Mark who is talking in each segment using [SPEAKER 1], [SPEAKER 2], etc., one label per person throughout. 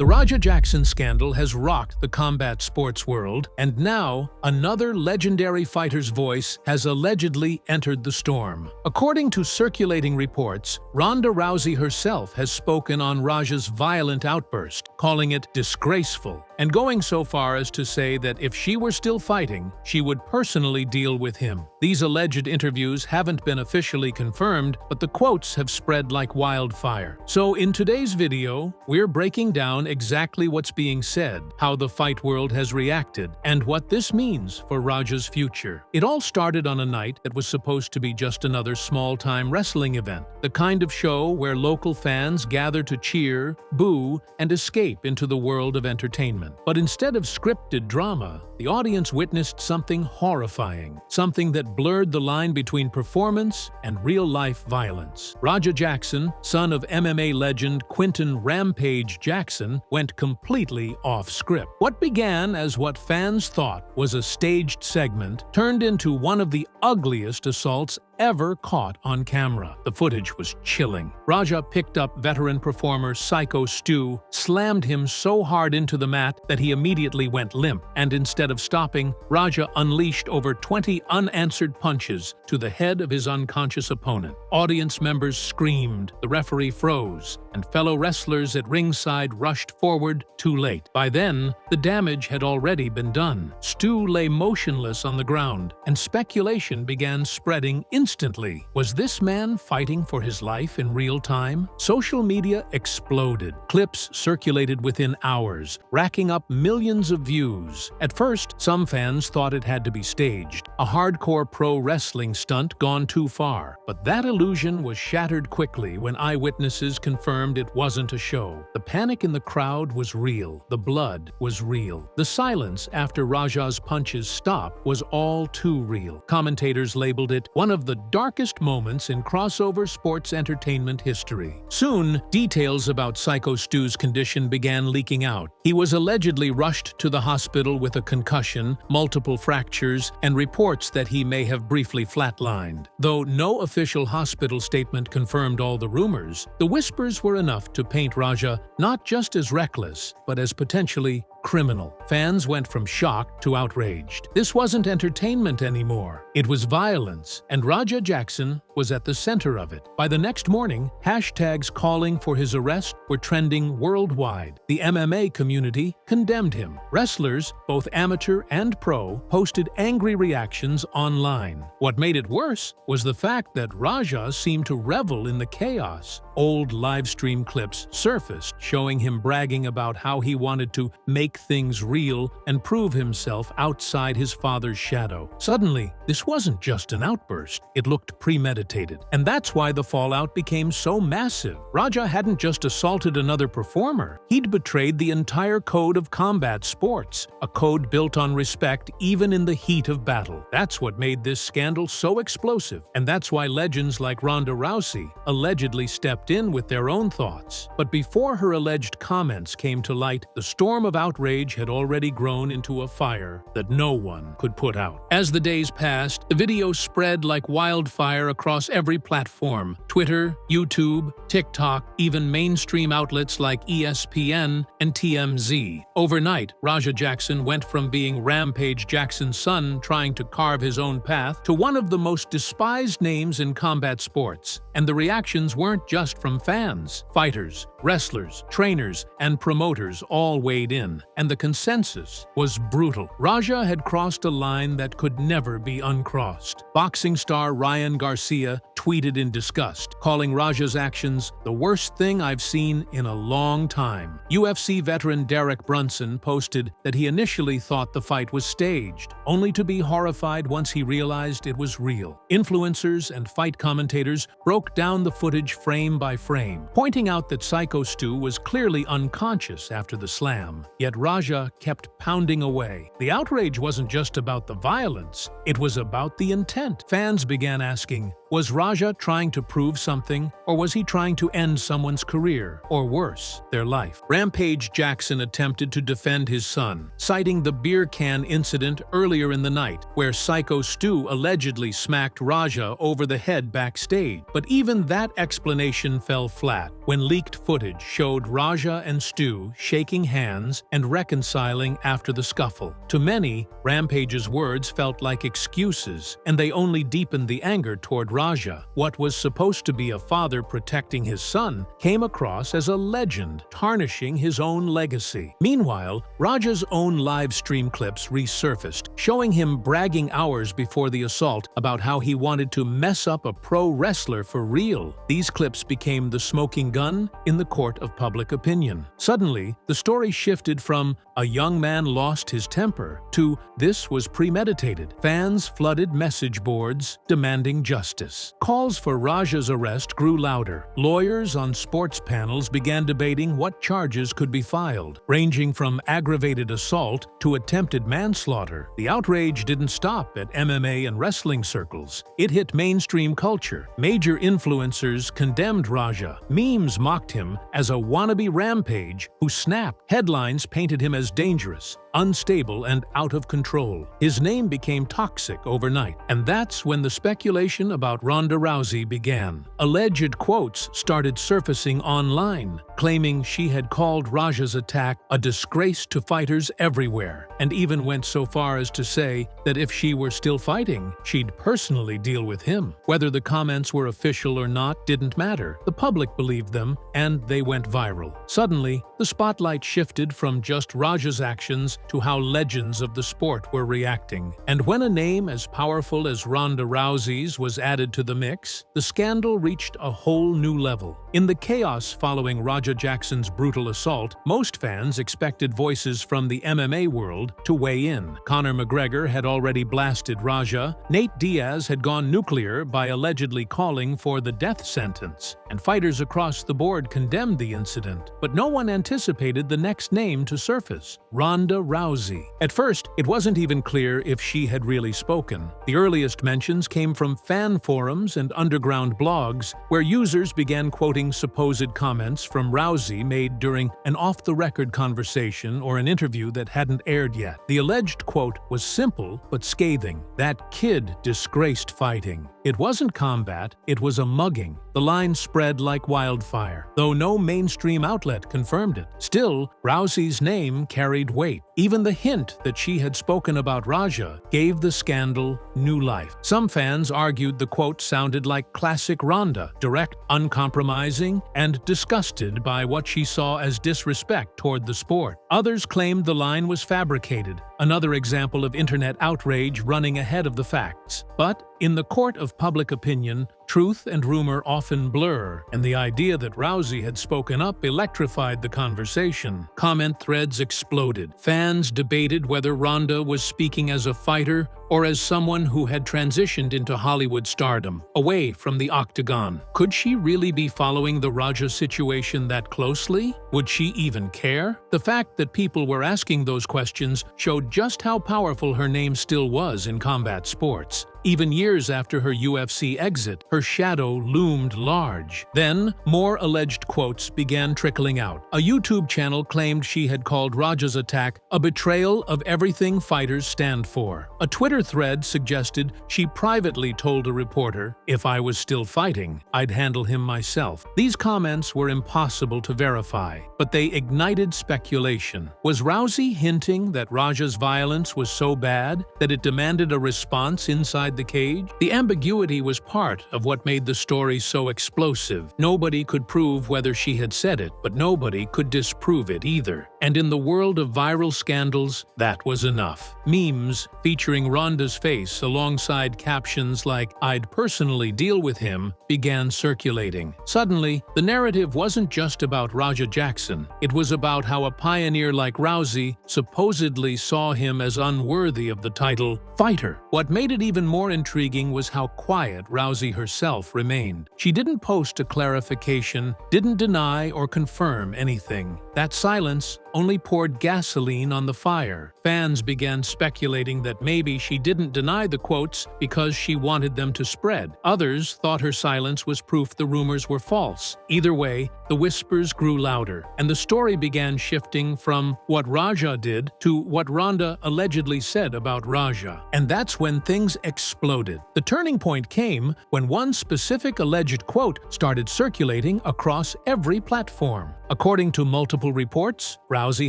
[SPEAKER 1] The Raja Jackson scandal has rocked the combat sports world, and now another legendary fighter's voice has allegedly entered the storm. According to circulating reports, Ronda Rousey herself has spoken on Raja's violent outburst, calling it disgraceful, and going so far as to say that if she were still fighting, she would personally deal with him. These alleged interviews haven't been officially confirmed, but the quotes have spread like wildfire. So in today's video, we're breaking down exactly what's being said, how the fight world has reacted, and what this means for Raja's future. It all started on a night that was supposed to be just another small-time wrestling event, the kind of show where local fans gather to cheer, boo, and escape into the world of entertainment. But instead of scripted drama, the audience witnessed something horrifying, something that blurred the line between performance and real-life violence. Raja Jackson, son of MMA legend Quinton Rampage Jackson, went completely off script. What began as what fans thought was a staged segment turned into one of the ugliest assaults ever caught on camera. The footage was chilling. Raja picked up veteran performer Psycho Stu, slammed him so hard into the mat that he immediately went limp, and instead of stopping, Raja unleashed over 20 unanswered punches to the head of his unconscious opponent. Audience members screamed, the referee froze, and fellow wrestlers at ringside rushed forward too late. By then, the damage had already been done. Stu lay motionless on the ground, and speculation began spreading instantly. Was this man fighting for his life in real time? Social media exploded. Clips circulated within hours, racking up millions of views. At first, some fans thought it had to be staged, a hardcore pro wrestling stunt gone too far. But that illusion was shattered quickly when eyewitnesses confirmed it wasn't a show. The panic in the crowd was real. The blood was real. The silence after Raja's punches stopped was all too real. Commentators labeled it one of the darkest moments in crossover sports entertainment history. Soon, details about Psycho Stu's condition began leaking out. He was allegedly rushed to the hospital with a concussion, multiple fractures, and reports that he may have briefly flatlined. Though no official hospital statement confirmed all the rumors, the whispers were enough to paint Raja not just as reckless, but as potentially criminal. Fans went from shocked to outraged. This wasn't entertainment anymore. It was violence, and Raja Jackson was at the center of it. By the next morning, hashtags calling for his arrest were trending worldwide. The MMA community condemned him. Wrestlers, both amateur and pro, posted angry reactions online. What made it worse was the fact that Raja seemed to revel in the chaos. Old livestream clips surfaced showing him bragging about how he wanted to make things real and prove himself outside his father's shadow. Suddenly, this wasn't just an outburst. It looked premeditated. And that's why the fallout became so massive. Raja hadn't just assaulted another performer. He'd betrayed the entire code of combat sports, a code built on respect even in the heat of battle. That's what made this scandal so explosive, and that's why legends like Ronda Rousey allegedly stepped in with their own thoughts. But before her alleged comments came to light, the storm of outrage had already grown into a fire that no one could put out. As the days passed, the video spread like wildfire across every platform: Twitter, YouTube, TikTok, even mainstream outlets like ESPN and TMZ. Overnight, Raja Jackson went from being Rampage Jackson's son trying to carve his own path to one of the most despised names in combat sports. And the reactions weren't just from fans. Fighters, wrestlers, trainers, and promoters all weighed in, and the consensus was brutal. Raja had crossed a line that could never be uncrossed. Boxing star Ryan Garcia tweeted in disgust, calling Raja's actions the worst thing I've seen in a long time. UFC veteran Derek Brunson posted that he initially thought the fight was staged, only to be horrified once he realized it was real. Influencers and fight commentators broke down the footage frame by frame, pointing out that Psycho Stu was clearly unconscious after the slam, yet Raja kept pounding away. The outrage wasn't just about the violence, it was about the intent. Fans began asking, was Raja trying to prove something, or was he trying to end someone's career, or worse, their life? Rampage Jackson attempted to defend his son, citing the beer can incident earlier in the night, where Psycho Stu allegedly smacked Raja over the head backstage. But even that explanation fell flat. when leaked footage showed Raja and Stu shaking hands and reconciling after the scuffle. To many, Rampage's words felt like excuses, and they only deepened the anger toward Raja. What was supposed to be a father protecting his son came across as a legend, tarnishing his own legacy. Meanwhile, Raja's own live stream clips resurfaced, showing him bragging hours before the assault about how he wanted to mess up a pro wrestler for real. These clips became the smoking gun in the court of public opinion. Suddenly, the story shifted from "a young man lost his temper" to "this was premeditated." Fans flooded message boards demanding justice. Calls for Raja's arrest grew louder. Lawyers on sports panels began debating what charges could be filed, ranging from aggravated assault to attempted manslaughter. The outrage didn't stop at MMA and wrestling circles. It hit mainstream culture. Major influencers condemned Raja. Memes mocked him as a wannabe Rampage who snapped. Headlines painted him as dangerous, unstable, and out of control. His name became toxic overnight, and that's when the speculation about Ronda Rousey began. Alleged quotes started surfacing online, claiming she had called Raja's attack a disgrace to fighters everywhere, and even went so far as to say that if she were still fighting, she'd personally deal with him. Whether the comments were official or not didn't matter. The public believed them, and they went viral. Suddenly, the spotlight shifted from just Raja's actions to how legends of the sport were reacting. And when a name as powerful as Ronda Rousey's was added to the mix, the scandal reached a whole new level. In the chaos following Raja Jackson's brutal assault, most fans expected voices from the MMA world to weigh in. Conor McGregor had already blasted Raja, Nate Diaz had gone nuclear by allegedly calling for the death sentence, and fighters across the board condemned the incident. But no one anticipated the next name to surface: Ronda Rousey. At first, it wasn't even clear if she had really spoken. The earliest mentions came from fan forums and underground blogs, where users began quoting supposed comments from Rousey made during an off-the-record conversation or an interview that hadn't aired yet. The alleged quote was simple but scathing: "That kid disgraced fighting. It wasn't combat, it was a mugging." The line spread like wildfire, though no mainstream outlet confirmed it. Still, Rousey's name carried weight. Even the hint that she had spoken about Raja gave the scandal new life. Some fans argued the quote sounded like classic Ronda, direct, uncompromising, and disgusted by what she saw as disrespect toward the sport. Others claimed the line was fabricated, another example of internet outrage running ahead of the facts. But in the court of public opinion, truth and rumor often blur, and the idea that Rousey had spoken up electrified the conversation. Comment threads exploded. Fans debated whether Ronda was speaking as a fighter or as someone who had transitioned into Hollywood stardom, away from the octagon. Could she really be following the Raja situation that closely? Would she even care? The fact that people were asking those questions showed just how powerful her name still was in combat sports. Even years after her UFC exit, her shadow loomed large. Then, more alleged quotes began trickling out. A YouTube channel claimed she had called Raja's attack a betrayal of everything fighters stand for. A Twitter thread suggested she privately told a reporter, "If I was still fighting, I'd handle him myself." These comments were impossible to verify, but they ignited speculation. Was Rousey hinting that Raja's violence was so bad that it demanded a response inside the cage? The ambiguity was part of what made the story so explosive. Nobody could prove whether she had said it, but nobody could disprove it either. And in the world of viral scandals, that was enough. Memes featuring Ronda's face alongside captions like "I'd personally deal with him" began circulating. Suddenly, the narrative wasn't just about Raja Jackson. It was about how a pioneer like Rousey supposedly saw him as unworthy of the title fighter. What made it even more intriguing was how quiet Rousey herself remained. She didn't post a clarification, didn't deny or confirm anything. That silence only poured gasoline on the fire. Fans began speculating that maybe she didn't deny the quotes because she wanted them to spread. Others thought her silence was proof the rumors were false. Either way, the whispers grew louder, and the story began shifting from what Raja did to what Ronda allegedly said about Raja. And that's when things exploded. The turning point came when one specific alleged quote started circulating across every platform. According to multiple reports, Rousey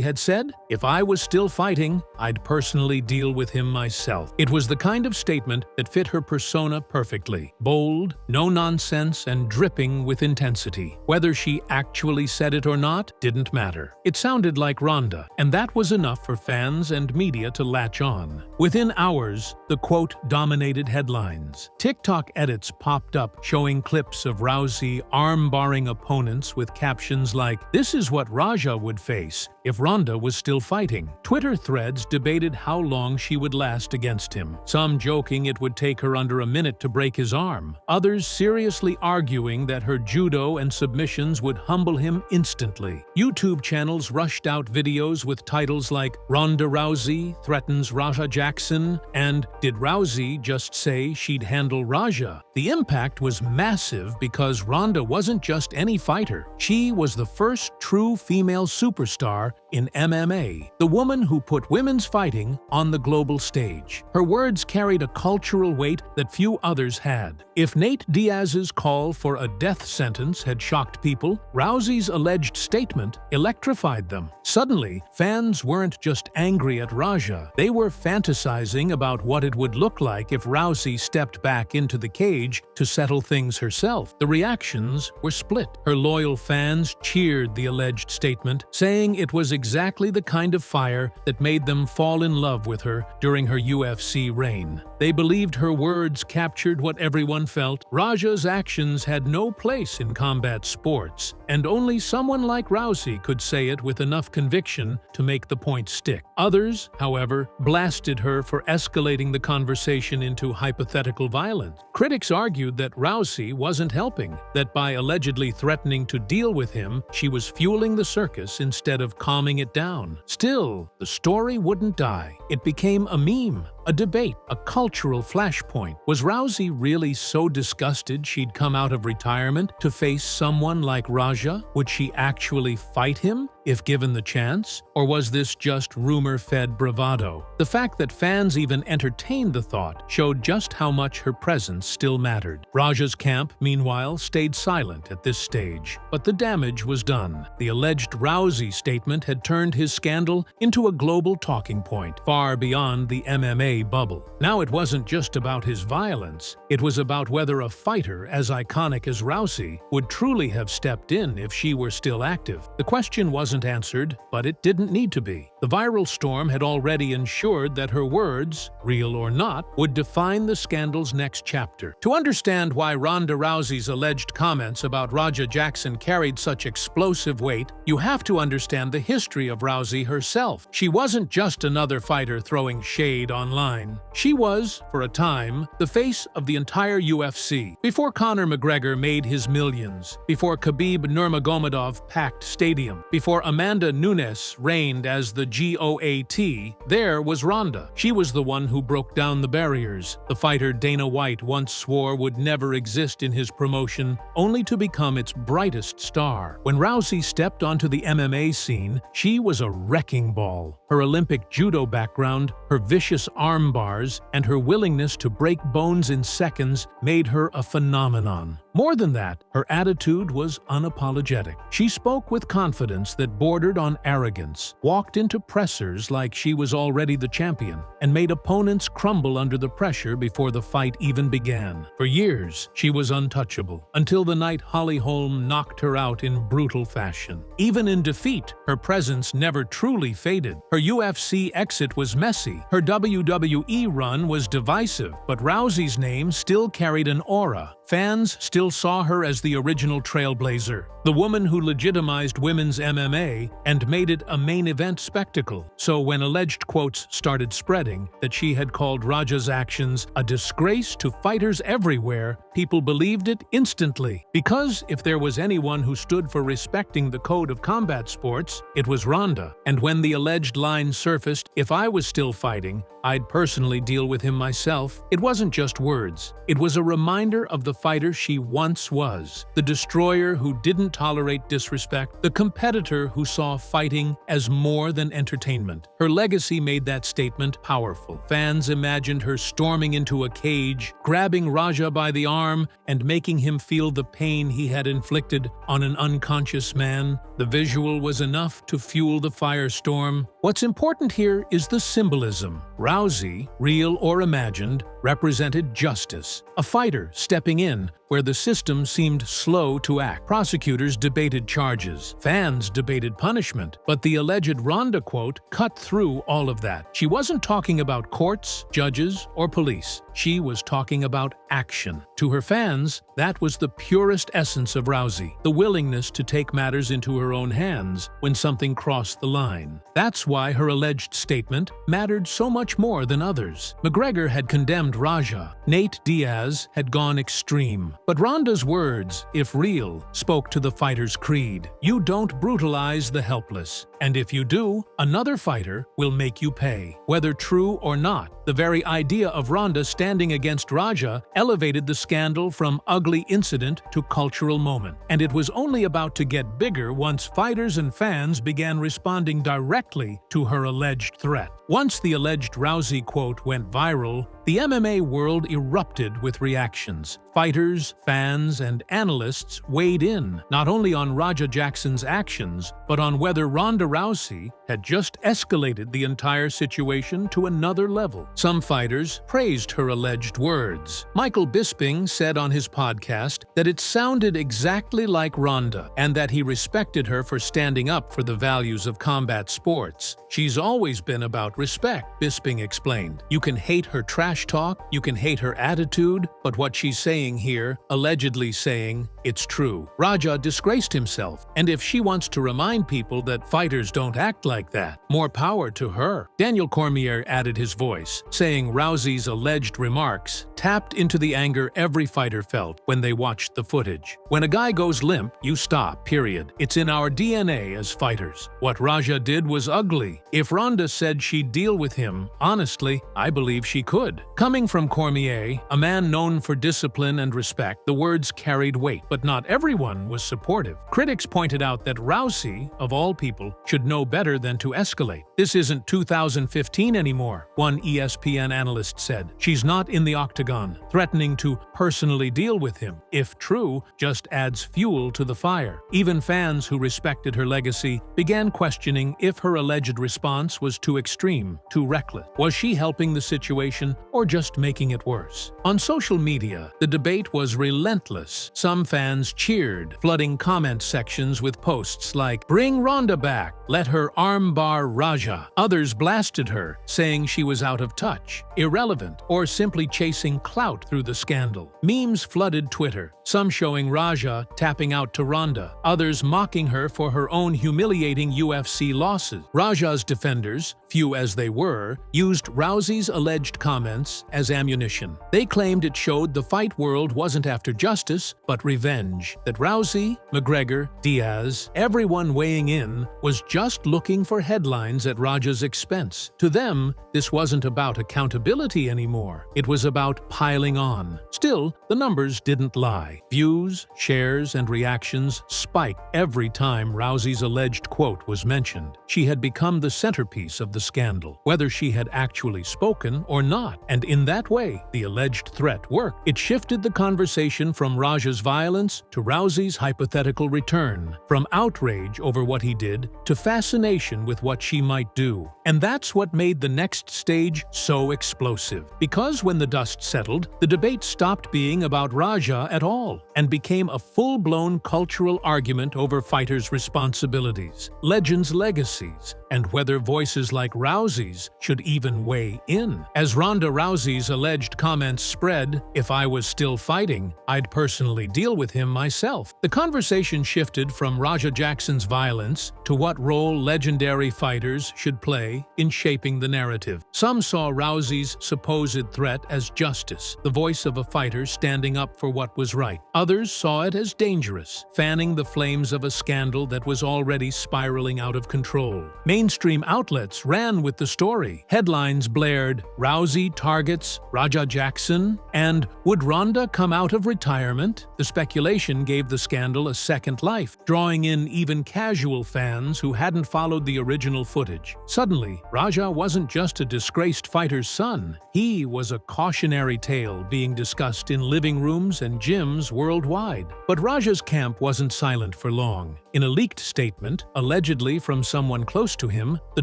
[SPEAKER 1] had said, "If I was still fighting, I'd personally deal with him myself." It was the kind of statement that fit her persona perfectly. Bold, no nonsense, and dripping with intensity. Whether she actually said it or not didn't matter. It sounded like Ronda, and that was enough for fans and media to latch on. Within hours, the quote dominated headlines. TikTok edits popped up showing clips of Rousey arm-barring opponents with captions like, "This is what Raja would face if Ronda was still fighting." Twitter threads debated how long she would last against him, some joking it would take her under a minute to break his arm, others seriously arguing that her judo and submissions would humble him instantly. YouTube channels rushed out videos with titles like "Ronda Rousey threatens Raja Jackson" and "Did Rousey just say she'd handle Raja?" The impact was massive because Ronda wasn't just any fighter. She was the first true female superstar in MMA, the woman who put women's fighting on the global stage. Her words carried a cultural weight that few others had. If Nate Diaz's call for a death sentence had shocked people, Rousey's alleged statement electrified them. Suddenly, fans weren't just angry at Raja, they were fantasizing about what it would look like if Rousey stepped back into the cage to settle things herself. The reactions were split. Her loyal fans cheered the alleged statement, saying it was exactly the kind of fire that made them fall in love with her during her UFC reign. They believed her words captured what everyone felt. Raja's actions had no place in combat sports, and only someone like Rousey could say it with enough conviction to make the point stick. Others, however, blasted her for escalating the conversation into hypothetical violence. Critics argued that Rousey wasn't helping, that by allegedly threatening to deal with him, she was fueling the circus instead of calming it down. Still, the story wouldn't die. It became a meme, a debate, a cultural flashpoint. Was Rousey really so disgusted she'd come out of retirement to face someone like Raja? Would she actually fight him if given the chance? Or was this just rumor-fed bravado? The fact that fans even entertained the thought showed just how much her presence still mattered. Raja's camp, meanwhile, stayed silent at this stage. But the damage was done. The alleged Rousey statement had turned his scandal into a global talking point, far beyond the MMA bubble. Now it wasn't just about his violence, it was about whether a fighter as iconic as Rousey would truly have stepped in if she were still active. The question wasn't answered, but it didn't need to be. The viral storm had already ensured that her words, real or not, would define the scandal's next chapter. To understand why Ronda Rousey's alleged comments about Raja Jackson carried such explosive weight, you have to understand the history of Rousey herself. She wasn't just another fighter throwing shade online. She was, for a time, the face of the entire UFC. Before Conor McGregor made his millions, before Khabib Nurmagomedov packed stadium, before Amanda Nunes reigned as the GOAT, there was Ronda. She was the one who broke down the barriers, the fighter Dana White once swore would never exist in his promotion, only to become its brightest star. When Rousey stepped onto the MMA scene, she was a wrecking ball. Her Olympic judo background, her vicious arm bars, and her willingness to break bones in seconds made her a phenomenon. More than that, her attitude was unapologetic. She spoke with confidence that bordered on arrogance, walked into pressers like she was already the champion, and made opponents crumble under the pressure before the fight even began. For years, she was untouchable, until the night Holly Holm knocked her out in brutal fashion. Even in defeat, her presence never truly faded. Her UFC exit was messy, her WWE run was divisive, but Rousey's name still carried an aura. Fans still still saw her as the original trailblazer, the woman who legitimized women's MMA and made it a main event spectacle. So when alleged quotes started spreading that she had called Raja's actions a disgrace to fighters everywhere, people believed it instantly. Because if there was anyone who stood for respecting the code of combat sports, it was Ronda. And when the alleged line surfaced, if I was still fighting, I'd personally deal with him myself, it wasn't just words. It was a reminder of the fighter she once was, the destroyer who didn't tolerate disrespect, the competitor who saw fighting as more than entertainment. Her legacy made that statement powerful. Fans imagined her storming into a cage, grabbing Raja by the arm, and making him feel the pain he had inflicted on an unconscious man. The visual was enough to fuel the firestorm. What's important here is the symbolism. Rousey, real or imagined, represented justice, a fighter stepping in where the system seemed slow to act. Prosecutors debated charges, fans debated punishment, but the alleged Ronda quote cut through all of that. She wasn't talking about courts, judges, or police. She was talking about action. To her fans, that was the purest essence of Rousey, the willingness to take matters into her own hands when something crossed the line. That's why her alleged statement mattered so much more than others. McGregor had condemned Raja. Nate Diaz had gone extreme. But Ronda's words, if real, spoke to the fighter's creed. You don't brutalize the helpless. And if you do, another fighter will make you pay. Whether true or not, the very idea of Ronda standing against Raja elevated the scandal from ugly incident to cultural moment. And it was only about to get bigger once fighters and fans began responding directly to her alleged threat. Once the alleged Rousey quote went viral, the MMA world erupted with reactions. Fighters, fans, and analysts weighed in, not only on Raja Jackson's actions, but on whether Ronda Rousey had just escalated the entire situation to another level. Some fighters praised her alleged words. Michael Bisping said on his podcast that it sounded exactly like Ronda, and that he respected her for standing up for the values of combat sports. She's always been about respect, Bisping explained. You can hate her trash talk, you can hate her attitude, but what she's saying here, allegedly saying, it's true. Raja disgraced himself, and if she wants to remind people that fighters don't act like that, more power to her. Daniel Cormier added his voice, saying Rousey's alleged remarks tapped into the anger every fighter felt when they watched the footage. When a guy goes limp, you stop, period. It's in our DNA as fighters. What Raja did was ugly. If Ronda said she'd deal with him, honestly, I believe she could. Coming from Cormier, a man known for discipline and respect, the words carried weight, but not everyone was supportive. Critics pointed out that Rousey, of all people, should know better than to escalate. This isn't 2015 anymore, one ESPN analyst said. She's not in the octagon, threatening to personally deal with him. If true, just adds fuel to the fire. Even fans who respected her legacy began questioning if her alleged response was too extreme, too reckless. Was she helping the situation or just making it worse? On social media, the debate was relentless. Some fans cheered, flooding comment sections with posts like, "Bring Ronda back, let her armbar Raja." Others blasted her, saying she was out of touch, irrelevant, or simply chasing clout through the scandal. Memes flooded Twitter, some showing Raja tapping out to Ronda, others mocking her for her own humiliating UFC losses. Raja's defenders, few as they were, used Rousey's alleged comments as ammunition. They claimed it showed the fight world wasn't after justice, but revenge. That Rousey, McGregor, Diaz, everyone weighing in, was just looking for headlines at Raja's expense. To them, this wasn't about accountability anymore. It was about piling on. Still, the numbers didn't lie. Views, shares, and reactions spiked every time Rousey's alleged quote was mentioned. She had become the centerpiece of the scandal, whether she had actually spoken or not. And in that way, the alleged threat worked. It shifted the conversation from Raja's violence to Rousey's hypothetical return, from outrage over what he did to fascination with what she might do. And that's what made the next stage so explosive. Because when the dust settled, the debate stopped being about Raja at all and became a full-blown cultural argument over fighters' responsibilities, legends' legacies, and whether voices like Rousey's should even weigh in. As Ronda Rousey's alleged comments spread, "If I was still fighting, I'd personally deal with him myself." The conversation shifted from Raja Jackson's violence to what role legendary fighters should play in shaping the narrative. Some saw Rousey's supposed threat as justice, the voice of a fighter standing up for what was right. Others saw it as dangerous, fanning the flames of a scandal that was already spiraling out of control. Mainstream outlets ran with the story. Headlines blared, "Rousey targets Raja Jackson," and "Would Ronda come out of retirement?" The speculation gave the scandal a second life, drawing in even casual fans who hadn't followed the original footage. Suddenly, Raja wasn't just a disgraced fighter's son. He was a cautionary tale being discussed in living rooms and gyms worldwide. But Raja's camp wasn't silent for long. In a leaked statement, allegedly from someone close to him, the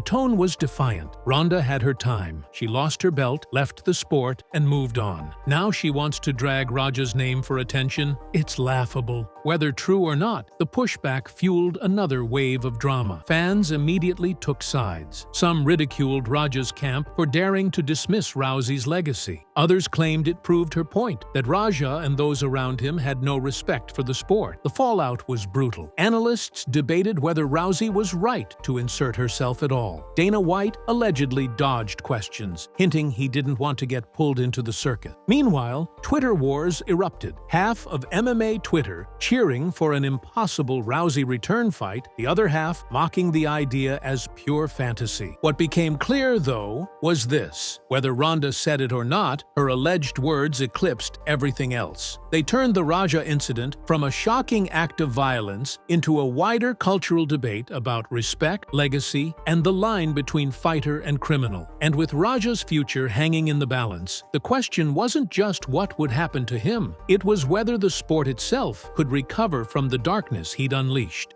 [SPEAKER 1] tone was defiant. Ronda had her time. She lost her belt, left the sport, and moved on. Now she wants to drag Raja's name for attention? It's laughable. Whether true or not, the pushback fueled another wave of drama. Fans immediately took sides. Some ridiculed Raja's camp for daring to dismiss Rousey's legacy. Others claimed it proved her point, that Raja and those around him had no respect for the sport. The fallout was brutal. Analysts debated whether Rousey was right to insert herself at all. Dana White allegedly dodged questions, hinting he didn't want to get pulled into the circuit. Meanwhile, Twitter wars erupted. Half of MMA Twitter cheering for an impossible Rousey return fight, the other half mocking the idea as pure fantasy. What became clear, though, was this. Whether Ronda said it or not, her alleged words eclipsed everything else. They turned the Raja incident from a shocking act of violence into a wider cultural debate about respect, legacy, and the line between fighter and criminal. And with Raja's future hanging in the balance, the question wasn't just what would happen to him, it was whether the sport itself could recover from the darkness he'd unleashed.